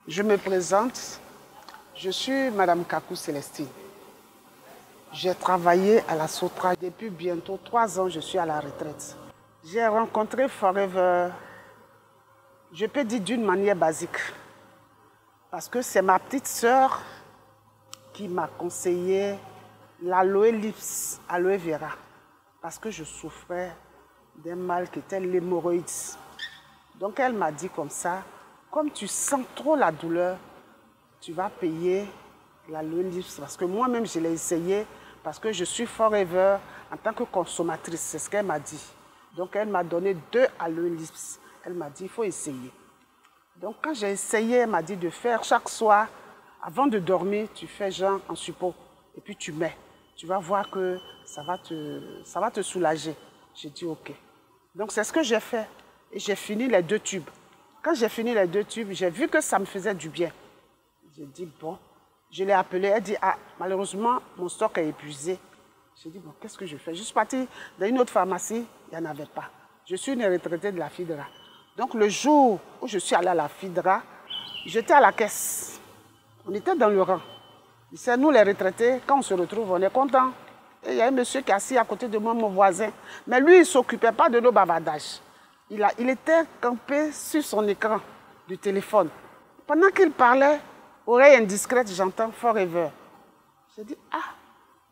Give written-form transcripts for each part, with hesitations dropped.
Je me présente, je suis Madame Kakou Célestine. J'ai travaillé à la Sotra depuis bientôt 3 ans, je suis à la retraite. J'ai rencontré Forever, je peux dire d'une manière basique, parce que c'est ma petite sœur qui m'a conseillé l'aloe lips, aloe vera, parce que je souffrais d'un mal qui était l'hémorroïde. Donc elle m'a dit comme ça, comme tu sens trop la douleur, tu vas payer l'aloe lips, parce que moi-même je l'ai essayé, parce que je suis Forever en tant que consommatrice, c'est ce qu'elle m'a dit. Donc elle m'a donné 2 aloe lips, elle m'a dit il faut essayer. Donc quand j'ai essayé, elle m'a dit de faire chaque soir, avant de dormir, tu fais genre en suppôt, et puis tu mets. Tu vas voir que ça va te soulager. J'ai dit ok. Donc c'est ce que j'ai fait, et j'ai fini les 2 tubes. Quand j'ai fini les 2 tubes, j'ai vu que ça me faisait du bien. J'ai dit bon, je l'ai appelée, elle dit ah, malheureusement mon stock est épuisé. J'ai dit bon, qu'est-ce que je fais? Je suis partie dans une autre pharmacie, il n'y en avait pas. Je suis une retraitée de la FIDRA. Donc le jour où je suis allée à la FIDRA, j'étais à la caisse. On était dans le rang. C'est nous les retraités, quand on se retrouve, on est content. Et il y a un monsieur qui est assis à côté de moi, mon voisin. Mais lui, il ne s'occupait pas de nos bavardages. Il était campé sur son écran du téléphone. Pendant qu'il parlait, oreille indiscrète, j'entends Forever. J'ai dit, ah,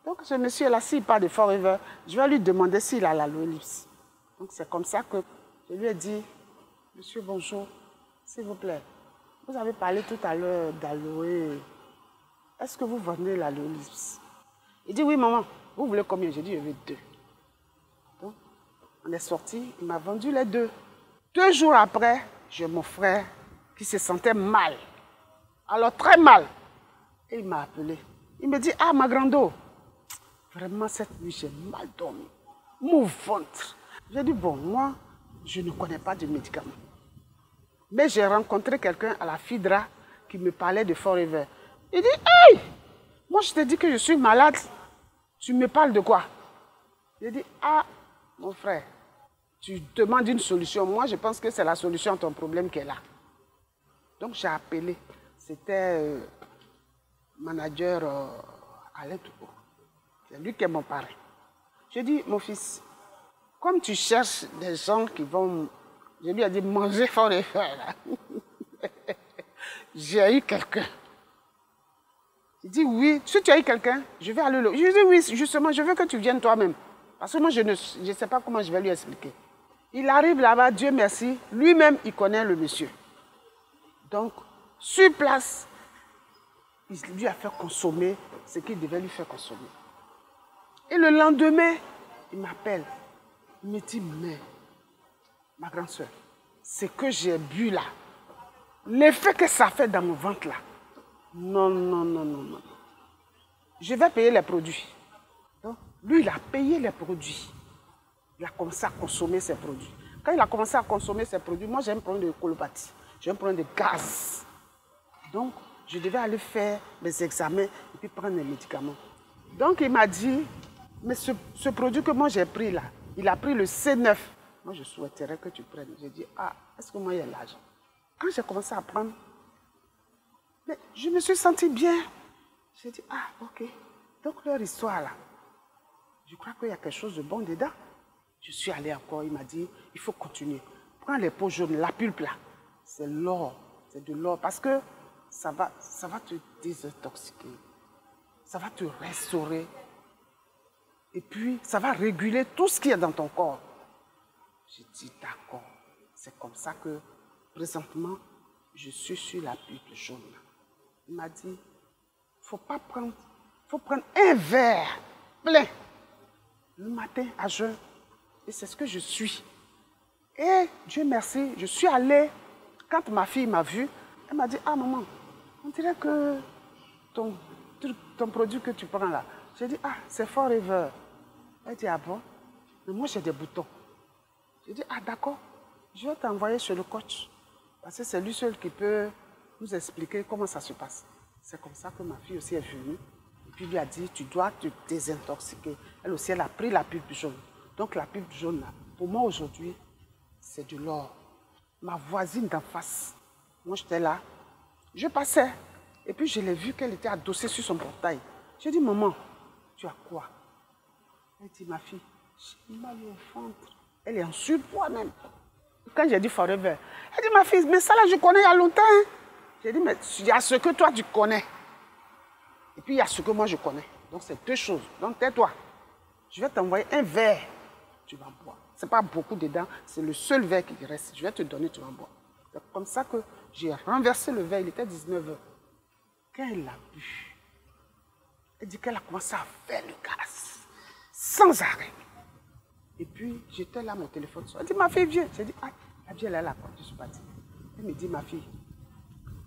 donc ce monsieur là, s'il parle de Forever, je vais lui demander s'il a l'aloe lips. Donc c'est comme ça que je lui ai dit, monsieur, bonjour, s'il vous plaît, vous avez parlé tout à l'heure d'aloe. Est-ce que vous vendez l'aloe lips? Il dit, oui, maman, vous voulez combien? J'ai dit, je veux 2. Donc, on est sorti, il m'a vendu les 2. 2 jours après, j'ai mon frère qui se sentait mal. Alors, très mal. Et il m'a appelé. Il me dit, ah, ma grande, vraiment, cette nuit, j'ai mal dormi. Mon ventre. J'ai dit, bon, moi, je ne connais pas de médicaments. Mais j'ai rencontré quelqu'un à la FIDRA qui me parlait de Forever. Il dit, hey, moi, je te dis que je suis malade. Tu me parles de quoi? J'ai dit, ah, mon frère, tu demandes une solution. Moi, je pense que c'est la solution à ton problème qui est là. Donc, j'ai appelé. C'était manager Alain Toupo. C'est lui qui est mon parrain. J'ai dit, mon fils, comme tu cherches des gens qui vont, je lui ai dit, manger Forever. J'ai eu quelqu'un. Il dit, oui, si tu as eu quelqu'un, je vais aller le... Je lui dis, oui, justement, je veux que tu viennes toi-même. Parce que moi, je ne sais pas comment je vais lui expliquer. Il arrive là-bas, Dieu merci, lui-même, il connaît le monsieur. Donc, sur place, il lui a fait consommer ce qu'il devait lui faire consommer. Et le lendemain, il m'appelle. Il me dit, mais, ma grande soeur, ce que j'ai bu là, l'effet que ça fait dans mon ventre là, non, non, non, non, non. Je vais payer les produits. Donc, lui, il a payé les produits. Il a commencé à consommer ses produits. Quand il a commencé à consommer ses produits, moi j'ai un problème de colopathie. J'ai un problème de gaz. Donc, je devais aller faire mes examens et puis prendre les médicaments. Donc, il m'a dit, mais ce produit que moi j'ai pris là, il a pris le C9. Moi, je souhaiterais que tu prennes. J'ai dit, ah, est-ce que moi il y a l'argent? Quand j'ai commencé à prendre, mais je me suis sentie bien. J'ai dit, ah, ok. Donc, leur histoire là, je crois qu'il y a quelque chose de bon dedans. Je suis allée encore, il m'a dit, il faut continuer. Prends les peaux jaunes, la pulpe là. C'est l'or, c'est de l'or. Parce que ça va te désintoxiquer. Ça va te restaurer. Et puis, ça va réguler tout ce qu'il y a dans ton corps. J'ai dit, d'accord. C'est comme ça que, présentement, je suis sur la pulpe jaune. Il m'a dit, faut prendre un verre plein le matin à jeun. Et c'est ce que je suis. Et Dieu merci, je suis allée, quand ma fille m'a vue, elle m'a dit, ah maman, on dirait que ton produit que tu prends là, j'ai dit, ah, c'est Forever. Elle dit, ah bon? Mais moi j'ai des boutons. J'ai dit, ah d'accord, je vais t'envoyer chez le coach. Parce que c'est lui seul qui peut nous expliquer comment ça se passe. C'est comme ça que ma fille aussi est venue. Et puis lui a dit, tu dois te désintoxiquer. Elle aussi, elle a pris la pulpe jaune. Donc la pulpe jaune, là, pour moi aujourd'hui, c'est de l'or. Ma voisine d'en face, moi j'étais là, Je passais. Et puis, je l'ai vu qu'elle était adossée sur son portail. J'ai dit, maman, tu as quoi? Elle dit, ma fille, j'ai mal au ventre. Elle est en surpoids même. Quand j'ai dit Forever, elle dit, ma fille, mais ça là, je connais il y a longtemps. Hein. J'ai dit, mais il y a ce que toi, tu connais. Et puis, il y a ce que moi, je connais. Donc, c'est deux choses. Donc, tais-toi. Je vais t'envoyer un verre. Tu vas boire. Ce n'est pas beaucoup dedans. C'est le seul verre qui reste. Je vais te donner, tu vas boire. C'est comme ça que j'ai renversé le verre. Il était 19 h. Quand elle l'a bu, elle dit qu'elle a commencé à faire le gaz. Sans arrêt. Et puis, j'étais là, mon téléphone. Elle dit, ma fille, viens. J'ai dit, ah, la vie, elle est là. Je suis partie. Elle me dit, ma fille,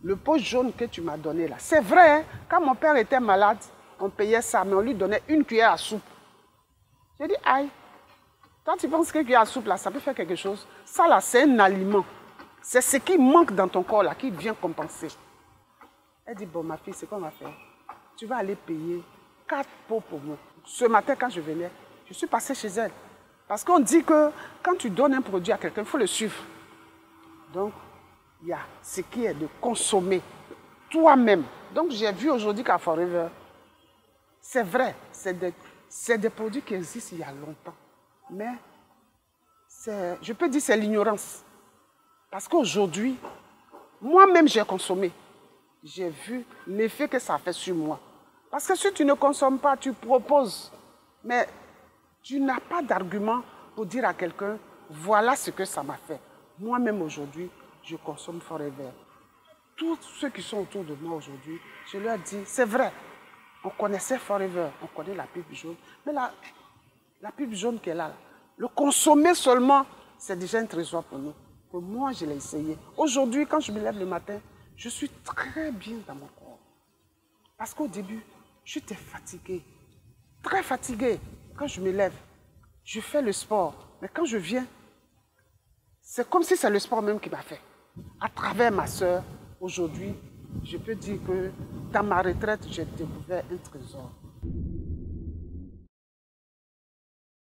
le pot jaune que tu m'as donné là, c'est vrai, hein? Quand mon père était malade, on payait ça, mais on lui donnait une cuillère à soupe. J'ai dit, aïe, toi tu penses que cuillère à soupe là, ça peut faire quelque chose? Ça là, c'est un aliment. C'est ce qui manque dans ton corps là, qui vient compenser. Elle dit, bon ma fille, c'est qu'on va faire. Tu vas aller payer 4 pots pour moi. Ce matin, quand je venais, je suis passée chez elle. Parce qu'on dit que quand tu donnes un produit à quelqu'un, il faut le suivre. Donc, il y a ce qui est de consommer toi-même. Donc, j'ai vu aujourd'hui qu'à Forever, c'est vrai, c'est des produits qui existent il y a longtemps. Mais, je peux dire que c'est l'ignorance. Parce qu'aujourd'hui, moi-même, j'ai consommé. J'ai vu l'effet que ça fait sur moi. Parce que si tu ne consommes pas, tu proposes. Mais tu n'as pas d'argument pour dire à quelqu'un, voilà ce que ça m'a fait. Moi-même aujourd'hui, je consomme Forever. Tous ceux qui sont autour de moi aujourd'hui, je leur dis, c'est vrai, on connaissait Forever, on connaît la pub jaune, mais la pub jaune qui est là, le consommer seulement, c'est déjà un trésor pour nous. Que moi, je l'ai essayé. Aujourd'hui, quand je me lève le matin, je suis très bien dans mon corps. Parce qu'au début, j'étais fatiguée, très fatiguée. Quand je me lève, je fais le sport, mais quand je viens, c'est comme si c'est le sport même qui m'a fait. À travers ma soeur, aujourd'hui, je peux dire que dans ma retraite, j'ai découvert un trésor.